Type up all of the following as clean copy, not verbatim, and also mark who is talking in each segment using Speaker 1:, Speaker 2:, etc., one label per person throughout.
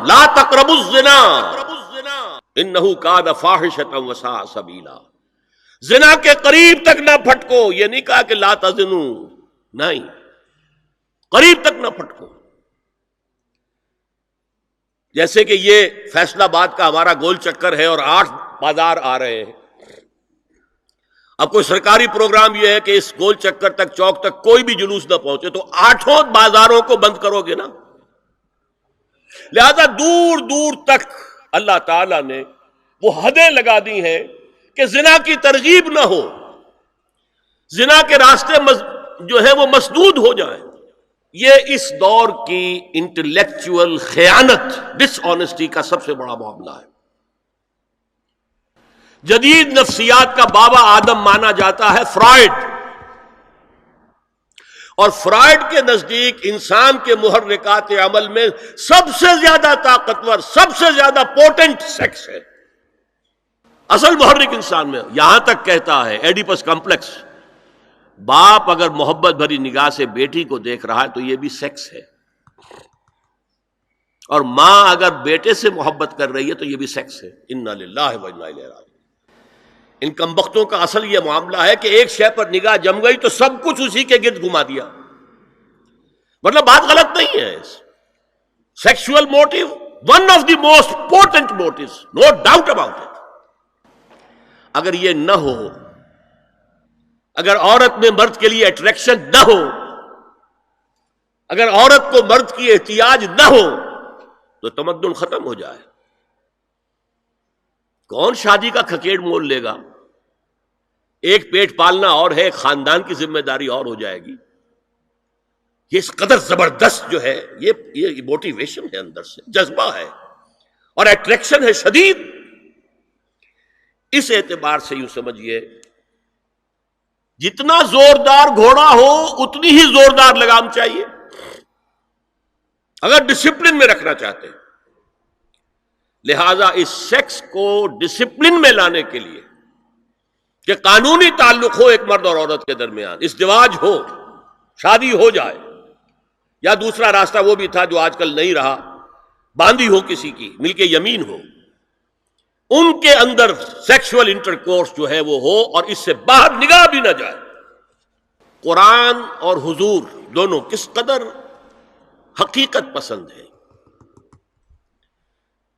Speaker 1: لا تقربوا الزنا انہ کان فاحشۃ وساء سبیلا. زنا کے قریب تک نہ پھٹکو. یہ نہیں کہا کہ لا تزنوا، نہیں، قریب تک نہ پھٹکو. جیسے کہ یہ فیصل آباد کا ہمارا گول چکر ہے اور 8 بازار آ رہے ہیں. اب کوئی سرکاری پروگرام یہ ہے کہ اس گول چکر تک، چوک تک کوئی بھی جلوس نہ پہنچے، تو 8 بازاروں کو بند کرو گے نا. لہذا دور دور تک اللہ تعالی نے وہ حدیں لگا دی ہیں کہ زنا کی ترغیب نہ ہو، زنا کے راستے جو ہے وہ مسدود ہو جائیں. یہ اس دور کی انٹلیکچوئل خیانت، ڈس آنیسٹی کا سب سے بڑا معاملہ ہے. جدید نفسیات کا بابا آدم مانا جاتا ہے فرائڈ، اور فرائڈ کے نزدیک انسان کے محرکات عمل میں سب سے زیادہ طاقتور، سب سے زیادہ پوٹنٹ سیکس ہے. اصل محرک انسان میں. یہاں تک کہتا ہے ایڈیپس کمپلیکس، باپ اگر محبت بھری نگاہ سے بیٹی کو دیکھ رہا ہے تو یہ بھی سیکس ہے، اور ماں اگر بیٹے سے محبت کر رہی ہے تو یہ بھی سیکس ہے. انا للہ و انا الیہ راجعون. ان کمبختوں کا اصل یہ معاملہ ہے کہ ایک شے پر نگاہ جم گئی تو سب کچھ اسی کے گرد گھما دیا. مطلب بات غلط نہیں ہے. Sexual motive one of the most important motives, no doubt about it. اگر یہ نہ ہو، اگر عورت میں مرد کے لیے اٹریکشن نہ ہو، اگر عورت کو مرد کی احتیاج نہ ہو تو تمدن ختم ہو جائے. کون شادی کا کھکیڑ مول لے گا؟ ایک پیٹ پالنا اور ہے، ایک خاندان کی ذمہ داری اور ہو جائے گی. یہ اس قدر زبردست جو ہے، یہ موٹیویشن ہے، اندر سے جذبہ ہے اور اٹریکشن ہے شدید. اس اعتبار سے یوں سمجھیے، جتنا زوردار گھوڑا ہو اتنی ہی زوردار لگام چاہیے اگر ڈسپلن میں رکھنا چاہتے ہیں. لہذا اس سیکس کو ڈسپلن میں لانے کے لیے کہ قانونی تعلق ہو ایک مرد اور عورت کے درمیان، ازدواج ہو، شادی ہو جائے، یا دوسرا راستہ وہ بھی تھا جو آج کل نہیں رہا، باندھی ہو کسی کی، مل کے یمین ہو، ان کے اندر سیکشول انٹرکورس جو ہے وہ ہو اور اس سے باہر نگاہ بھی نہ جائے. قرآن اور حضور دونوں کس قدر حقیقت پسند ہے.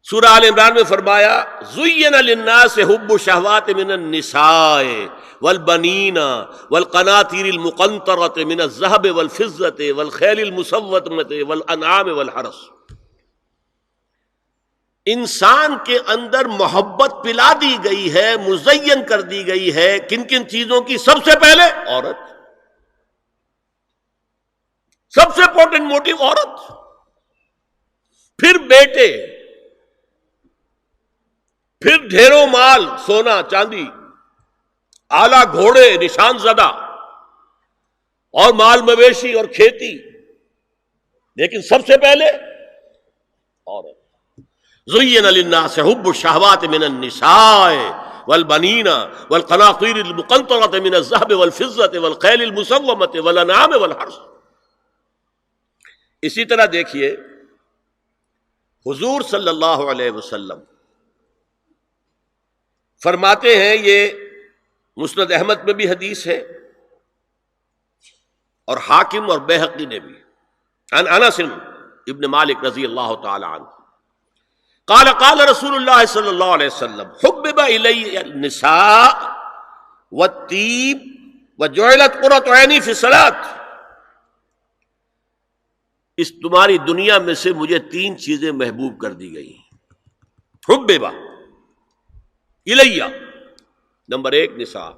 Speaker 1: سورہ آل عمران میں فرمایا زُيِّنَ لِلنَّاسِ حُبُّ الشَّهَوَاتِ مِنَ النِّسَاءِ وَالْبَنِينَ وَالْقَنَاطِيرِ الْمُقَنطَرَةِ مِنَ الذَّهَبِ وَالْفِضَّةِ وَالْخَيْلِ الْمُسَوَّمَةِ وَالْأَنْعَامِ وَالْحَرْثِ. انسان کے اندر محبت پلا دی گئی ہے، مزین کر دی گئی ہے. کن کن چیزوں کی؟ سب سے پہلے عورت، سب سے امپورٹنٹ موٹیو عورت، پھر بیٹے، پھر ڈھیروں مال، سونا چاندی، آلہ گھوڑے نشان زدہ، اور مال مویشی اور کھیتی، لیکن سب سے پہلے عورت. زُيِّنَ لِلنَّاسِ حُبُّ الشَّهَوَاتِ مِنَ النِّسَاءِ وَالْبَنِينَ وَالْقَنَاطِيرِ الْمُقَنطَرَةِ مِنَ الذَّهَبِ وَالْفِضَّةِ وَالْخَيْلِ الْمُسَوَّمَةِ وَالْأَنْعَامِ وَالْحَرْثِ. اسی طرح دیکھیے حضور صلی اللہ علیہ وسلم فرماتے ہیں، یہ مسند احمد میں بھی حدیث ہے اور حاکم اور بیہقی نے بھی، عن انس ابن مالک رضی اللہ تعالی عنہ قال قال رسول اللہ صلی اللہ علیہ وسلم حبب الی النساء والطیب وجعلت قرۃ عینی فی الصلاۃ. اس تمہاری دنیا میں سے مجھے 3 چیزیں محبوب کر دی گئی. حبب الیہ، نمبر 1 نساء.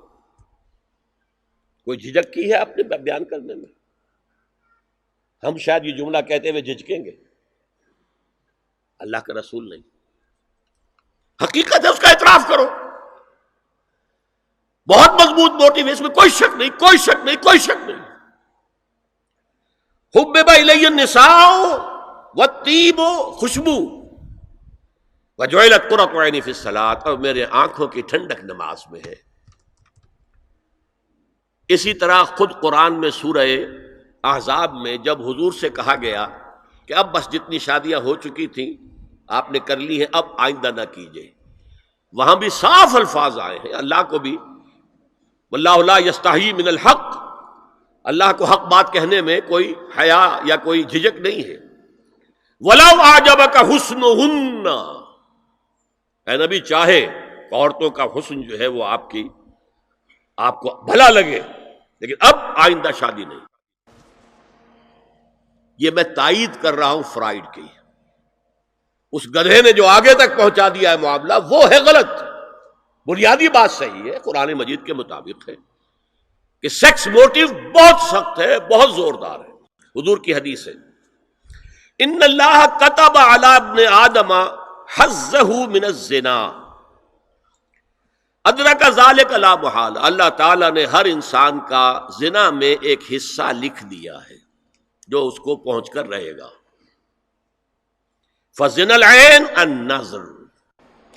Speaker 1: کوئی جھجک کی ہے آپ نے بیان کرنے میں؟ ہم شاید یہ جملہ کہتے ہوئے جھجکیں گے، اللہ کا رسول نہیں. حقیقت ہے، اس کا اعتراف کرو. بہت مضبوط موٹیو ہے، اس میں کوئی شک نہیں، کوئی شک نہیں، کوئی شک نہیں. حبب الی النساء والطیب، خوشبو، وجعلت قرۃ عینی فی الصلاۃ، اور میرے آنکھوں کی ٹھنڈک نماز میں ہے. اسی طرح خود قرآن میں سورہ احزاب میں جب حضور سے کہا گیا کہ اب بس جتنی شادیاں ہو چکی تھیں آپ نے کر لی ہے، اب آئندہ نہ کیجیے۔ وہاں بھی صاف الفاظ آئے ہیں، اللہ کو بھی واللہ لا یستحیی من الحق، اللہ کو حق بات کہنے میں کوئی حیا یا کوئی جھجک نہیں ہے۔ وَلَوْ أَعْجَبَكَ حُسْنُهُنَّ، اے نبی چاہے عورتوں کا حسن جو ہے وہ آپ کو بھلا لگے، لیکن اب آئندہ شادی نہیں۔ یہ میں تائید کر رہا ہوں فرائڈ کی، اس گدھے نے جو آگے تک پہنچا دیا ہے معاملہ وہ ہے غلط۔ بنیادی بات صحیح ہے، قرآن مجید کے مطابق ہے کہ سیکس موٹیو بہت سخت ہے، بہت زوردار ہے۔ حضور کی حدیث ہے ان اللہ کتب علی ابن آدم حظہ من الزنا ادرک ذلک لا محال، اللہ تعالیٰ نے ہر انسان کا زنا میں ایک حصہ لکھ دیا ہے جو اس کو پہنچ کر رہے گا۔ فزنا العین النظر،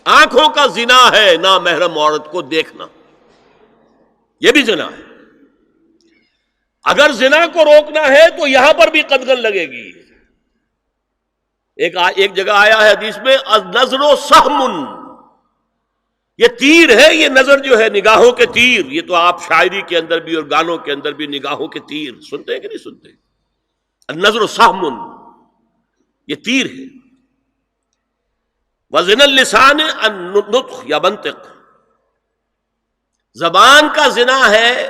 Speaker 1: آنکھوں کا زنا ہے نامحرم عورت کو دیکھنا، یہ بھی زنا ہے۔ اگر زنا کو روکنا ہے تو یہاں پر بھی قدغن لگے گی۔ ایک جگہ آیا ہے حدیث میں النظر سہم، یہ تیر ہے، یہ نظر جو ہے نگاہوں کے تیر، یہ تو آپ شاعری کے اندر بھی اور گانوں کے اندر بھی نگاہوں کے تیر سنتے ہیں کہ نہیں سنتے؟ النظر سہم، یہ تیر ہے۔ وزن اللسان النطق یا منطق، زبان کا زنا ہے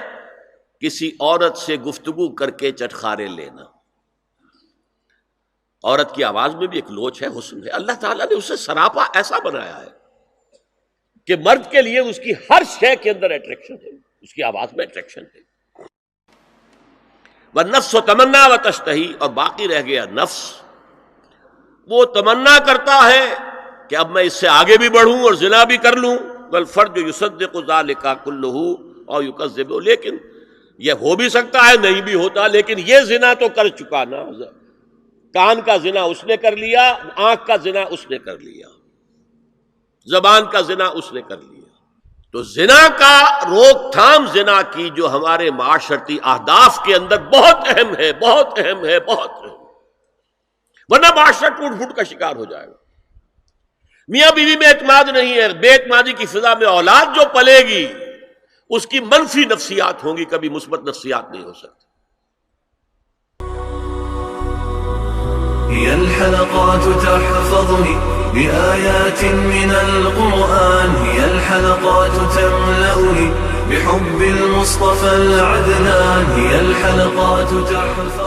Speaker 1: کسی عورت سے گفتگو کر کے چٹخارے لینا۔ عورت کی آواز میں بھی ایک لوچ ہے، حسن ہے، اللہ تعالیٰ نے اسے سراپا ایسا بنایا ہے کہ مرد کے لیے اس کی ہر شے کے اندر اٹریکشن ہے، اس کی آواز میں اٹریکشن ہے۔ والنفس تمنا و تشتہی، اور باقی رہ گیا نفس، وہ تمنا کرتا ہے کہ اب میں اس سے آگے بھی بڑھوں اور زنا بھی کر لوں۔ والفرج یصدق ذلک کلہ او یکذب، لیکن یہ ہو بھی سکتا ہے نہیں بھی ہوتا، لیکن یہ زنا تو کر چکا نا، کان کا زنا اس نے کر لیا، آنکھ کا زنا اس نے کر لیا، زبان کا زنا اس نے کر لیا۔ تو زنا کا روک تھام، زنا کی جو ہمارے معاشرتی اہداف کے اندر بہت اہم ہے، بہت اہم ہے، بہت اہم، ورنہ معاشرہ ٹوٹ پھوٹ کا شکار ہو جائے گا۔ میاں بیوی میں اعتماد نہیں ہے، بے اعتمادی کی فضا میں اولاد جو پلے گی اس کی منفی نفسیات ہوں گی، کبھی مثبت نفسیات نہیں ہو سکتی۔
Speaker 2: هي الحلقات تحفظني بآيات من القرآن، هي الحلقات تملأني بحب المصطفى العدنان، هي الحلقات تحفظني